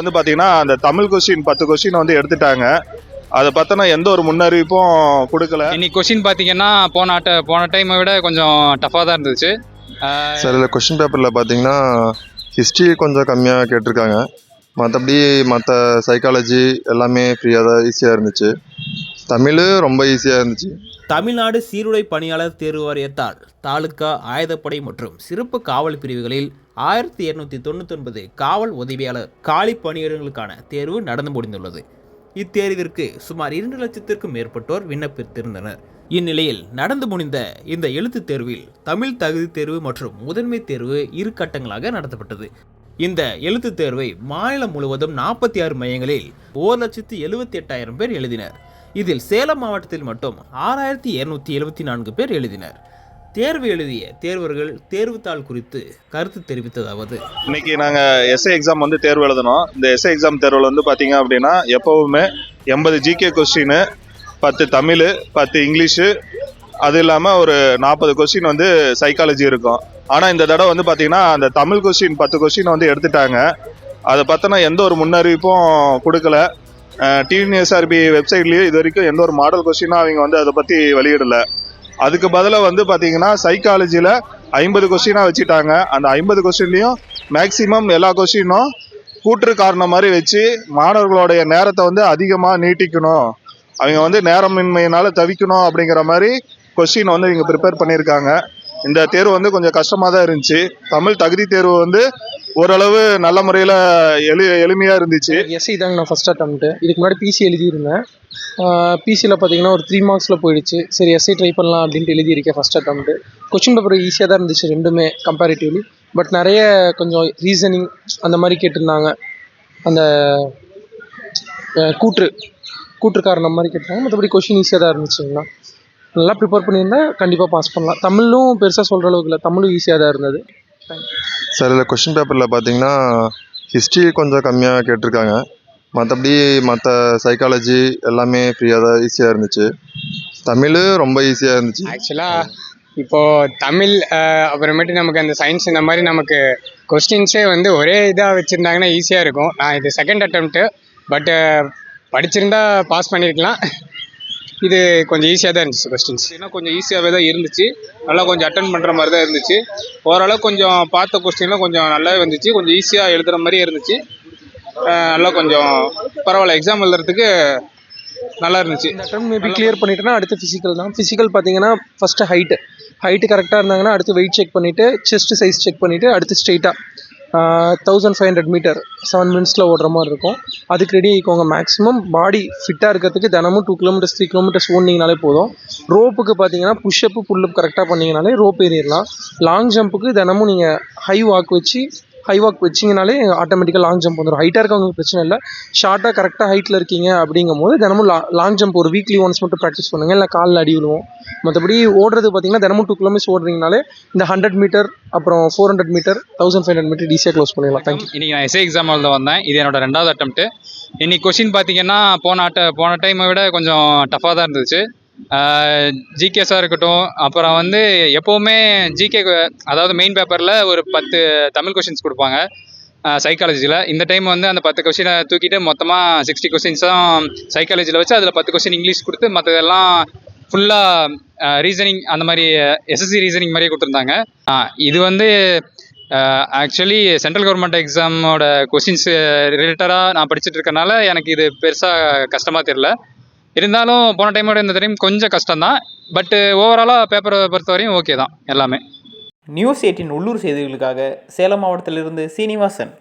வந்து பார்த்தீங்கன்னா அந்த தமிழ் கொஸ்டின் 10 கொஸ்டின் வந்து எடுத்துட்டாங்க. அதை பார்த்தோன்னா எந்த ஒரு முன்னறிவிப்பும் கொடுக்கல. இன்னைக்கு கொஸ்டின் பார்த்தீங்கன்னா போன டைமை விட கொஞ்சம் டஃப்பாக தான் இருந்துச்சு. சார் இதில் கொஸ்டின் பேப்பரில் பார்த்தீங்கன்னா ஹிஸ்ட்ரி கொஞ்சம் கம்மியாக கேட்டிருக்காங்க. மற்றபடி மற்ற சைக்காலஜி எல்லாமே ஃப்ரீயாக தான் ஈஸியாக இருந்துச்சு. தமிழ் ரொம்ப ஈஸியாக இருந்துச்சு. தமிழ்நாடு சீருடை பணியாளர் தேர்வு வாரியத்தால் தாலுகா ஆயுதப்படை மற்றும் சிறப்பு காவல் பிரிவுகளில் 1299 காவல் உதவியாளர் காலி பணியிடங்களுக்கான தேர்வு நடந்து முடிந்துள்ளது. இத்தேர்விற்கு சுமார் 2 லட்சத்திற்கும் மேற்பட்டோர் விண்ணப்பித்திருந்தனர். இந்நிலையில் நடந்து முடிந்த இந்த எழுத்துத் தேர்வில் தமிழ் தகுதி தேர்வு மற்றும் முதன்மை தேர்வு 2 கட்டங்களாக நடத்தப்பட்டது. இந்த எழுத்துத் தேர்வை மாநிலம் முழுவதும் 46 மையங்களில் 1,78,000 பேர் எழுதினர். இதில் சேலம் மாவட்டத்தில் மட்டும் 6,274 பேர் எழுதினர். தேர்வு எழுதிய தேர்வர்கள் தேர்வுத்தாள் குறித்து கருத்து தெரிவித்ததாவது: இன்னைக்கு நாங்கள் எஸ்ஐ எக்ஸாம் வந்து தேர்வு எழுதணும். இந்த எஸ்ஐ எக்ஸாம் தேர்வில் வந்து பார்த்தீங்க அப்படின்னா எப்போவுமே 80 ஜிகே கொஸ்டின், 10 தமிழ், 10 இங்கிலீஷு, அது இல்லாமல் ஒரு 40 கொஸ்டின் வந்து சைக்காலஜி இருக்கும். ஆனால் இந்த தடவை வந்து பார்த்தீங்கன்னா அந்த தமிழ் கொஸ்டின் 10 கொஸ்டின் வந்து எடுத்துட்டாங்க. அதை பார்த்தோன்னா எந்த ஒரு முன்னறிவிப்பும் கொடுக்கல. டிஎன்எஸ்ஆர்பி வெப்சைட்லேயே இது வரைக்கும் எந்த ஒரு மாடல் கொஸ்டினும் அவங்க வந்து அதை பற்றி வெளியிடலை. அதுக்கு பதிலாக வந்து பார்த்தீங்கன்னா சைக்காலஜியில் 50 கொஸ்டினாக வச்சுட்டாங்க. அந்த 50 கொஸ்டின்லையும் மேக்சிமம் எல்லா கொஸ்டினும் கூற்று காரணம் மாதிரி வச்சு மாணவர்களுடைய நேரத்தை வந்து அதிகமாக நீட்டிக்கணும், அவங்க வந்து நேரமின்மையினால் தவிக்கணும் அப்படிங்கிற மாதிரி கொஸ்டின் வந்து இவங்க ப்ரிப்பேர் பண்ணியிருக்காங்க. இந்த தேர்வு வந்து கொஞ்சம் கஷ்டமாக தான் இருந்துச்சு. தமிழ் தகுதி தேர்வு வந்து ஓரளவு நல்ல முறையில் எளிமையாக இருந்துச்சு. எஸ்ஐ தாங்க நான் ஃபஸ்ட் அட்டம்ப்ட்டு. இதுக்கு முன்னாடி பிசி எழுதியிருந்தேன். பிசியில் பார்த்தீங்கன்னா ஒரு 3 மார்க்ஸில் போயிடுச்சு. சரி எஸ்ஐ ட்ரை பண்ணலாம் அப்படின்ட்டு எழுதியிருக்கேன் ஃபஸ்ட் அட்டம்ப்ட்டு. கொஸ்டின் பேப்பர் ஈஸியாக தான் இருந்துச்சு ரெண்டுமே கம்பேரிட்டிவ்லி. பட் நிறைய கொஞ்சம் ரீசனிங் அந்த மாதிரி கேட்டிருந்தாங்க. அந்த கூற்று காரணம் மாதிரி கேட்டாங்க. மற்றபடி கொஸ்டின் ஈஸியாக தான் இருந்துச்சுங்கண்ணா. நல்லா ப்ரிப்பேர் பண்ணியிருந்தேன், கண்டிப்பாக பாஸ் பண்ணலாம். தமிழும் பெருசாக சொல்கிற அளவுக்கு இல்லை, தமிழும் ஈஸியாக தான் இருந்தது. சார் இதில் கொஸ்டின் பேப்பரில் பார்த்தீங்கன்னா ஹிஸ்ட்ரி கொஞ்சம் கம்மியாக கேட்டிருக்காங்க. மற்றபடி மற்ற சைக்காலஜி எல்லாமே ஃப்ரீயாக தான் ஈஸியாக இருந்துச்சு. தமிழ் ரொம்ப ஈஸியாக இருந்துச்சு. ஆக்சுவலாக இப்போது தமிழ் அப்புறமேட்டு நமக்கு அந்த சயின்ஸ் இந்த மாதிரி நமக்கு கொஸ்டின்ஸே வந்து ஒரே இதாக வச்சுருந்தாங்கன்னா ஈஸியாக இருக்கும். நான் இது செகண்ட் அட்டம்ப்ட்டு, பட்டு படிச்சிருந்தா பாஸ் பண்ணியிருக்கலாம். இது கொஞ்சம் ஈஸியாக தான் இருந்துச்சு. கொஸ்டின்ஸ் இன்னும் கொஞ்சம் ஈஸியாகவே தான் இருந்துச்சு. நல்லா கொஞ்சம் அட்டன் பண்ணுற மாதிரி தான் இருந்துச்சு. ஓரளவு கொஞ்சம் பார்த்த கொஸ்டின்லாம் கொஞ்சம் நல்லாவே வந்துச்சு. கொஞ்சம் ஈஸியாக எழுதுகிற மாதிரியே இருந்துச்சு. நல்லா கொஞ்சம் பரவாயில்ல, எக்ஸாம் எழுதுறதுக்கு நல்லா இருந்துச்சு. இந்த அட்டம் மேபி கிளியர் பண்ணிட்டேன்னா அடுத்து ஃபிசிக்கல் தான். ஃபிசிக்கல் பார்த்தீங்கன்னா ஃபஸ்ட்டு ஹைட்டு கரெக்டாக இருந்தாங்கன்னா அடுத்து வெயிட் செக் பண்ணிவிட்டு செஸ்ட் சைஸ் செக் பண்ணிவிட்டு அடுத்து ஸ்ட்ரெயிட்டாக 1500 மீட்டர் 7 மினிட்ஸில் ஓடுற மாதிரி இருக்கும். அதுக்கு ரெடி ஆகிக்கோங்க. மேக்ஸிமம் பாடி ஃபிட்டாக இருக்கிறதுக்கு தினமும் 2 கிலோமீட்டர்ஸ் 3 கிலோமீட்டர்ஸ் ஓடினீங்கனாலே போதும். ரோப்புக்கு பார்த்தீங்கன்னா புஷ்அப்பு புல்அப் கரெக்டாக பண்ணிங்கனாலே ரோப் ஏறிடலாம். லாங் ஜம்புக்கு தினமும் நீங்கள் ஹை வாக் வச்சிங்கனாலே ஆட்டோமேட்டிக்காக லாங் ஜம்ப் வந்துடும். ஹைட்டாக இருக்கவங்களுக்கு பிரச்சனை இல்லை. ஷார்ட்டாக கரெக்டாக ஹைட்டில் இருக்கீங்க அப்படிங்கும் போது தினமும் லாங் ஜம்ப் ஒரு வீக்லி ஒன்ஸ் மட்டும் ப்ராக்டிஸ் பண்ணுங்கள், இல்லை காலில் அடி விழுவோம். மற்றபடி ஓடுறது பார்த்தீங்கன்னா தினமும் 2 கிலோமீட்டர்ஸ் ஓடுறீங்கனாலே இந்த 100 மீட்டர் அப்புறம் 400 மீட்டர் 1500 மீட்டர் ஈஸியாக க்ளோஸ் பண்ணிடலாம். தேங்க்யூ. இன்றைக்கி நான் எஸ்ஐ எக்ஸாம் எழுத வந்தேன். இது என்னோட 2வது அட்டம்ப்ட்டு. இன்றைக்கி கொஸ்டின் பார்த்தீங்கன்னா போன டைமை விட கொஞ்சம் டஃப்பாக தான் இருந்துச்சு. ஜிகேஸாக இருக்கட்டும், அப்புறம் வந்து எப்போவுமே ஜிகே அதாவது மெயின் பேப்பரில் ஒரு 10 தமிழ் கொஷின்ஸ் கொடுப்பாங்க சைக்காலஜியில். இந்த டைம் வந்து அந்த 10 கொஷினை தூக்கிட்டு மொத்தமாக 60 கொஷின்ஸும் சைக்காலஜியில் வச்சு அதில் 10 கொஷின் இங்கிலீஷ் கொடுத்து மற்றதெல்லாம் ஃபுல்லாக ரீசனிங் அந்த மாதிரி எஸ்எஸ்சி ரீசனிங் மாதிரியே கொடுத்துருந்தாங்க. இது வந்து ஆக்சுவலி சென்ட்ரல் கவர்மெண்ட் எக்ஸாமோட கொஷின்ஸ் ரிலேட்டடாக நான் படிச்சுட்டு இருக்கனால எனக்கு இது பெருசாக கஷ்டமாக தெரியல. இருந்தாலும் போன டைமோட இந்த டைம் கொஞ்சம் கஷ்டம்தான். பட்டு ஓவராலாக பேப்பரை பொறுத்த வரையும் ஓகே தான் எல்லாமே. நியூஸ் 18 உள்ளூர் செய்திகளுக்காக சேலம் மாவட்டத்திலிருந்து சீனிவாசன்.